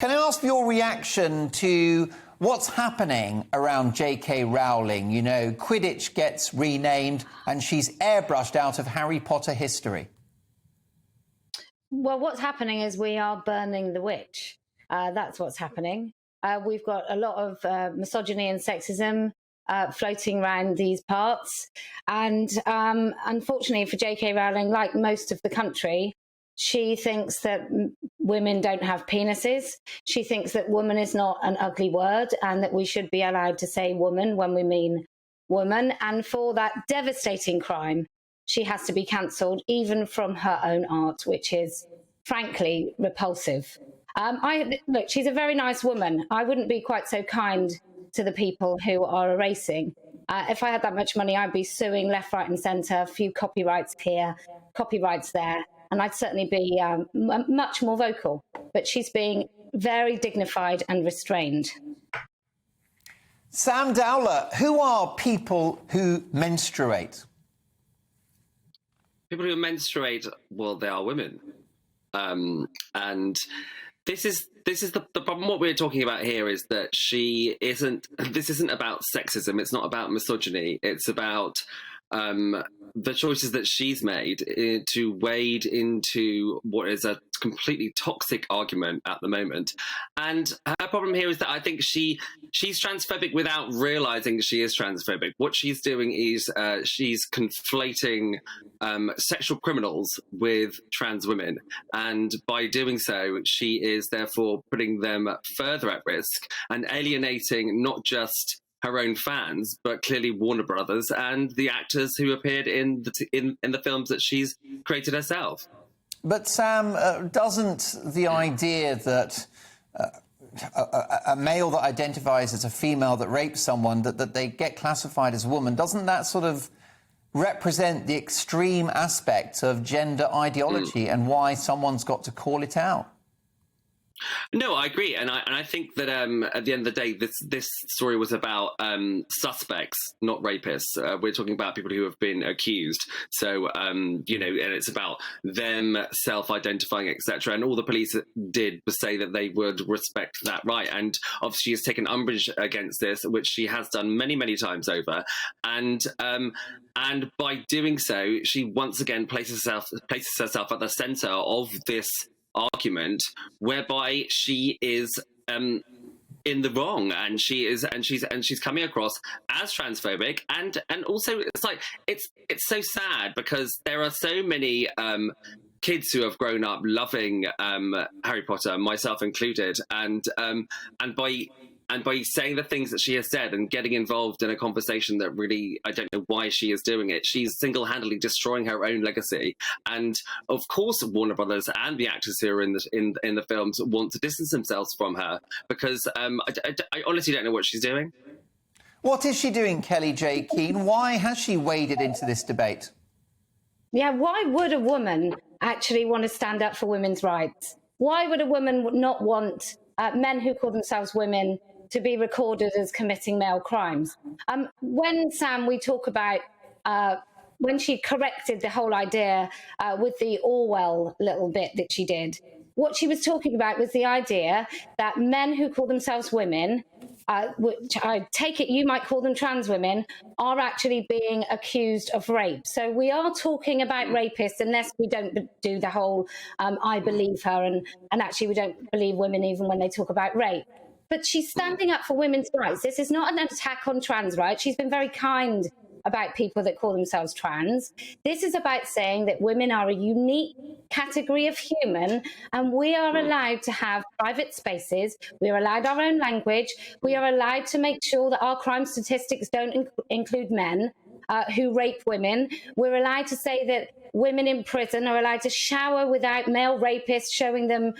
Can I ask for your reaction to what's happening around J.K. Rowling? You know, Quidditch gets renamed and she's airbrushed out of Harry Potter history. Well, what's happening is we are burning the witch. That's what's happening. We've got a lot of misogyny and sexism floating around these parts. And unfortunately for J.K. Rowling, like most of the country, she thinks that women don't have penises. She thinks that woman is not an ugly word and that we should be allowed to say woman when we mean woman. And for that devastating crime, she has to be cancelled, even from her own art, which is, frankly, repulsive. Look, she's a very nice woman. I wouldn't be quite so kind to the people who are erasing. If I had that much money, I'd be suing left, right and centre, a few copyrights here, copyrights there, and I'd certainly be much more vocal. But she's being very dignified and restrained. Sam Dowler, who are people who menstruate? People who menstruate, well, they are women. And this is the problem. What we're talking about here is that this isn't about sexism. It's not about misogyny. It's about the choices that she's made to wade into what is a completely toxic argument at the moment. And her problem here is that I think she's transphobic without realizing she is transphobic. What she's doing is she's conflating sexual criminals with trans women. And by doing so, she is therefore putting them further at risk and alienating not just her own fans, but clearly Warner Brothers and the actors who appeared in the films that she's created herself. But Sam, doesn't the idea that a male that identifies as a female that rapes someone, that they get classified as a woman, doesn't that sort of represent the extreme aspect of gender ideology and why someone's got to call it out? No, I agree, and I think that at the end of the day, this story was about suspects, not rapists. We're talking about people who have been accused. So and it's about them self-identifying, etc. And all the police did was say that they would respect that right. And obviously, she has taken umbrage against this, which she has done many, many times over. And by doing so, she once again places herself at the centre of this argument whereby she is in the wrong, and she's coming across as transphobic, and also it's so sad because there are so many kids who have grown up loving Harry Potter, myself included, and by saying the things that she has said and getting involved in a conversation that really, I don't know why she is doing it, she's single-handedly destroying her own legacy. And of course, Warner Brothers and the actors who are in the films want to distance themselves from her because I honestly don't know what she's doing. What is she doing, Kellie-Jay Keen? Why has she waded into this debate? Yeah, why would a woman actually want to stand up for women's rights? Why would a woman not want men who call themselves women to be recorded as committing male crimes? When, Sam, we talk about when she corrected the whole idea with the Orwell little bit that she did, what she was talking about was the idea that men who call themselves women, which I take it you might call them trans women, are actually being accused of rape. So we are talking about rapists unless we don't do the whole I believe her, and actually we don't believe women even when they talk about rape. But she's standing up for women's rights. This is not an attack on trans rights. She's been very kind about people that call themselves trans. This is about saying that women are a unique category of human, and we are allowed to have private spaces. We are allowed our own language. We are allowed to make sure that our crime statistics don't include men who rape women. We're allowed to say that women in prison are allowed to shower without male rapists showing them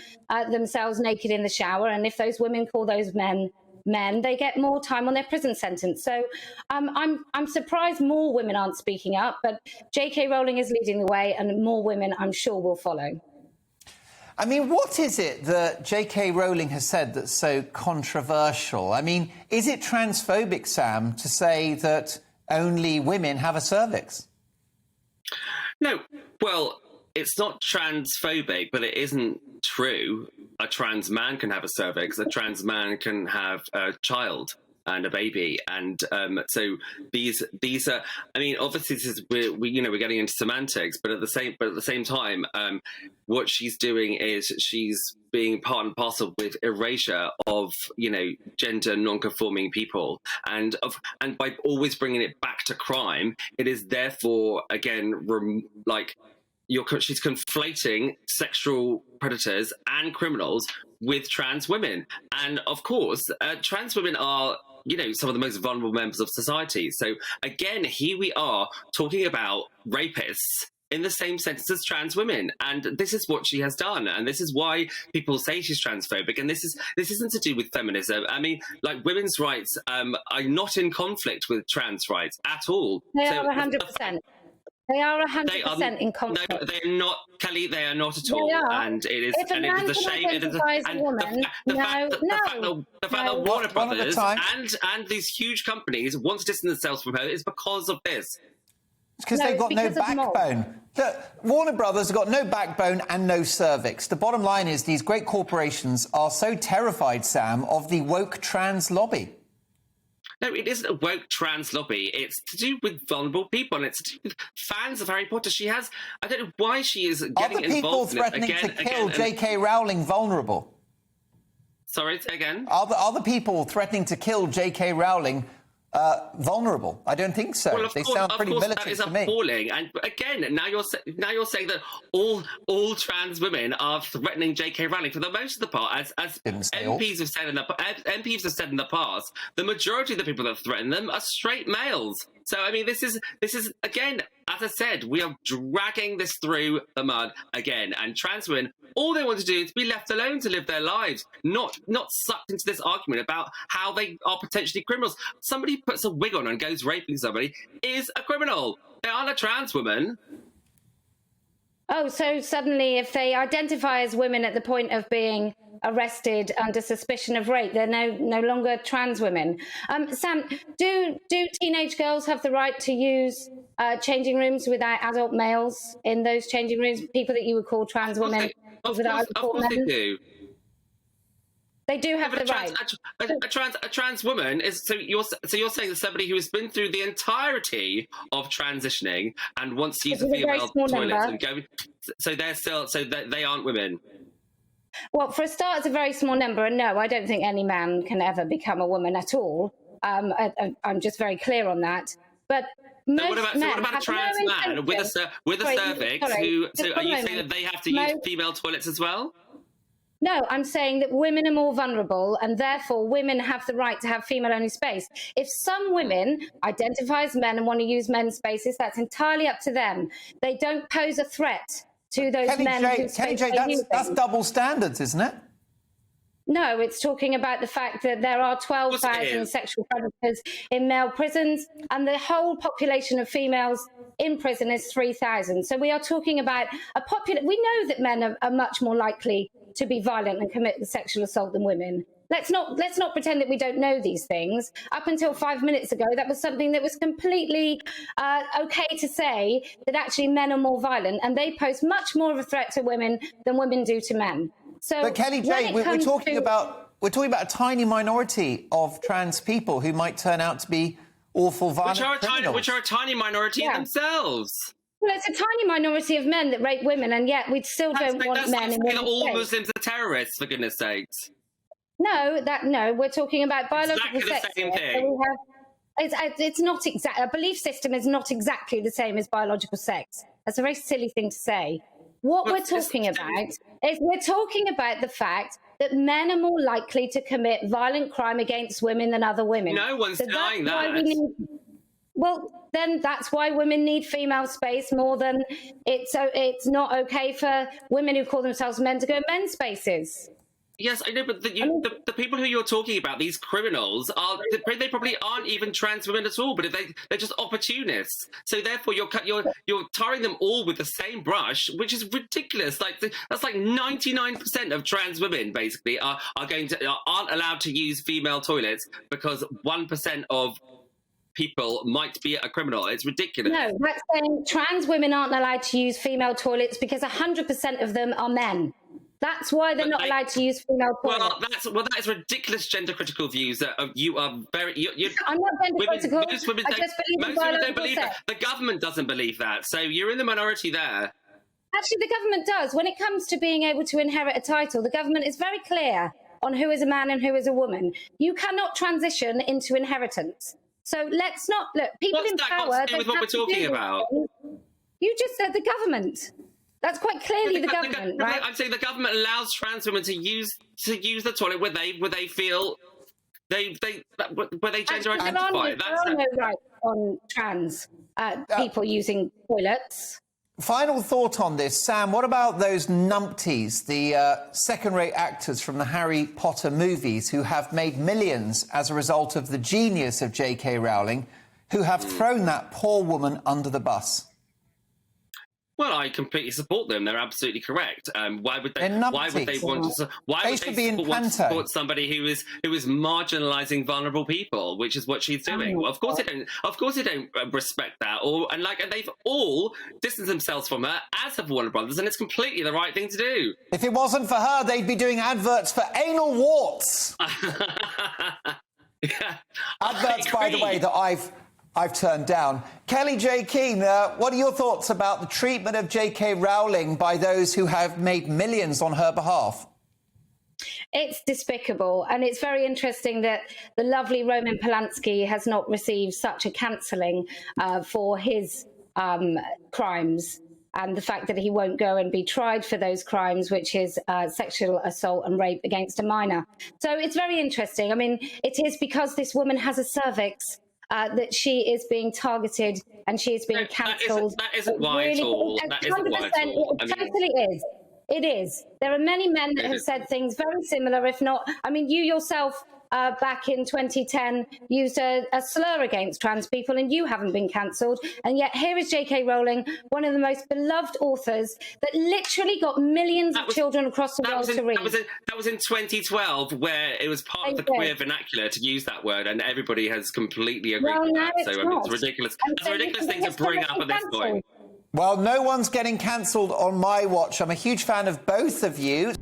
themselves naked in the shower. And if those women call those men, they get more time on their prison sentence. So I'm surprised more women aren't speaking up, but J.K. Rowling is leading the way, and more women, I'm sure, will follow. I mean, what is it that J.K. Rowling has said that's so controversial? I mean, is it transphobic, Sam, to say that only women have a cervix? No. Well, it's not transphobic, but it isn't true. A trans man can have a cervix. A trans man can have a child and a baby, and so these are. I mean, obviously, this is we're getting into semantics, but at the same time, what she's doing is she's being part and parcel with erasure of gender non-conforming people, and by always bringing it back to crime, it is therefore again she's conflating sexual predators and criminals with trans women. And of course, trans women are, some of the most vulnerable members of society. So again, here we are talking about rapists in the same sentence as trans women. And this is what she has done. And this is why people say she's transphobic. And this isn't to do with feminism. I mean, women's rights are not in conflict with trans rights at all. They are 100%. They are 100% in conflict. No, they're not, Kelly. They are not at all. They are. And it is. If a man it is a shame. It is identifies a woman, the fact that Warner Brothers and these huge companies want to distance themselves from her is because of this. It's because they've got no backbone. Look, Warner Brothers have got no backbone and no cervix. The bottom line is these great corporations are so terrified, Sam, of the woke trans lobby. No, it isn't a woke trans lobby. It's to do with vulnerable people, and it's to do with fans of Harry Potter. I don't know why she is getting involved in it again. Are the people threatening to kill J.K. Rowling vulnerable? Sorry, say again? Are the people threatening to kill J.K. Rowling vulnerable? I don't think so. Well, they sound pretty militant to me. That is appalling. And again, now you're saying that all trans women are threatening J.K. Rowling for the most of the part, as MPs have said in the past. The majority of the people that threaten them are straight males. So I mean, this is again, as I said, we are dragging this through the mud again. And trans women, all they want to do is be left alone to live their lives, not sucked into this argument about how they are potentially criminals. Somebody who puts a wig on and goes raping somebody is a criminal. They aren't a trans woman. Oh, so suddenly if they identify as women at the point of being arrested under suspicion of rape, they're no longer trans women. Sam, do teenage girls have the right to use changing rooms without adult males in those changing rooms, people that you would call trans women? Of course they do. They do have the right. A trans woman is so you're saying that somebody who has been through the entirety of transitioning and wants to use a female toilet and go, so they aren't women. Well, for a start, it's a very small number, and no, I don't think any man can ever become a woman at all. I'm just very clear on that. But what about a trans man with a cervix? Are you saying that they have to use female toilets as well? No, I'm saying that women are more vulnerable and therefore women have the right to have female-only space. If some women identify as men and want to use men's spaces, that's entirely up to them. They don't pose a threat to those men. Kellie-Jay, that's double standards, isn't it? No, it's talking about the fact that there are 12,000 sexual predators in male prisons and the whole population of females in prison is 3,000. So we are talking about we know that men are much more likely to be violent and commit sexual assault than women. Let's not pretend that we don't know these things. Up until 5 minutes ago, that was something that was completely okay to say, that actually men are more violent and they pose much more of a threat to women than women do to men. So, but Kellie-Jay, we're talking about a tiny minority of trans people who might turn out to be awful, violent criminals. Which are a tiny minority themselves. Well, it's a tiny minority of men that rape women, and yet we still don't want men in women's all Muslims are terrorists, for goodness sakes. No, we're talking about biological sex. Exactly the same thing. It's not exact. A belief system is not exactly the same as biological sex. That's a very silly thing to say. What we're talking about is we're talking about the fact that men are more likely to commit violent crime against women than other women. No one's denying that. Then that's why women need female space more than it's not okay for women who call themselves men to go in men's spaces. Yes, I know, but the people who you're talking about, these criminals, they probably aren't even trans women at all, but they're just opportunists. So therefore, you're tarring them all with the same brush, which is ridiculous. That's like 99% of trans women basically aren't allowed to use female toilets because 1% of people might be a criminal. It's ridiculous. No, that's saying trans women aren't allowed to use female toilets because 100% of them are men. That's why they're not allowed to use female toilets. That is ridiculous gender critical views that you are very. I'm not gender critical. Most women don't believe that. The government doesn't believe that. So you're in the minority there. Actually, the government does. When it comes to being able to inherit a title, the government is very clear on who is a man and who is a woman. You cannot transition into inheritance. So let's not look. People in power. What's that got to do with what we're talking about? You just said the government. That's quite clearly the government, right? I'm saying the government allows trans women to use the toilet where they feel where they gender identify. There are no rights on trans people using toilets. Final thought on this, Sam. What about those numpties, the second-rate actors from the Harry Potter movies who have made millions as a result of the genius of J.K. Rowling, who have thrown that poor woman under the bus? Well, I completely support them. They're absolutely correct. Why would they want to? Why would they want to support somebody who is marginalising vulnerable people, which is what she's doing? Well, of course they don't. Of course they don't respect that. And they've all distanced themselves from her, as have Warner Brothers, and it's completely the right thing to do. If it wasn't for her, they'd be doing adverts for anal warts. Yeah, adverts, by the way, that I've turned down. Kellie-Jay, what are your thoughts about the treatment of J.K. Rowling by those who have made millions on her behalf? It's despicable, and it's very interesting that the lovely Roman Polanski has not received such a cancelling for his crimes, and the fact that he won't go and be tried for those crimes, which is sexual assault and rape against a minor. So it's very interesting. I mean, it is because this woman has a cervix that she is being targeted and she is being cancelled. That isn't why at all. That isn't why at all. It totally is. It is. There are many men that have said things very similar, if not. I mean, you yourself back in 2010 used a slur against trans people, and you haven't been cancelled. And yet here is J.K. Rowling, one of the most beloved authors that literally got millions of children across the world to read. That was in 2012, where it was part of the queer vernacular to use that word, and everybody has completely agreed with that. So it's ridiculous. It's a ridiculous thing to bring up at this point. Well, no one's getting cancelled on my watch. I'm a huge fan of both of you.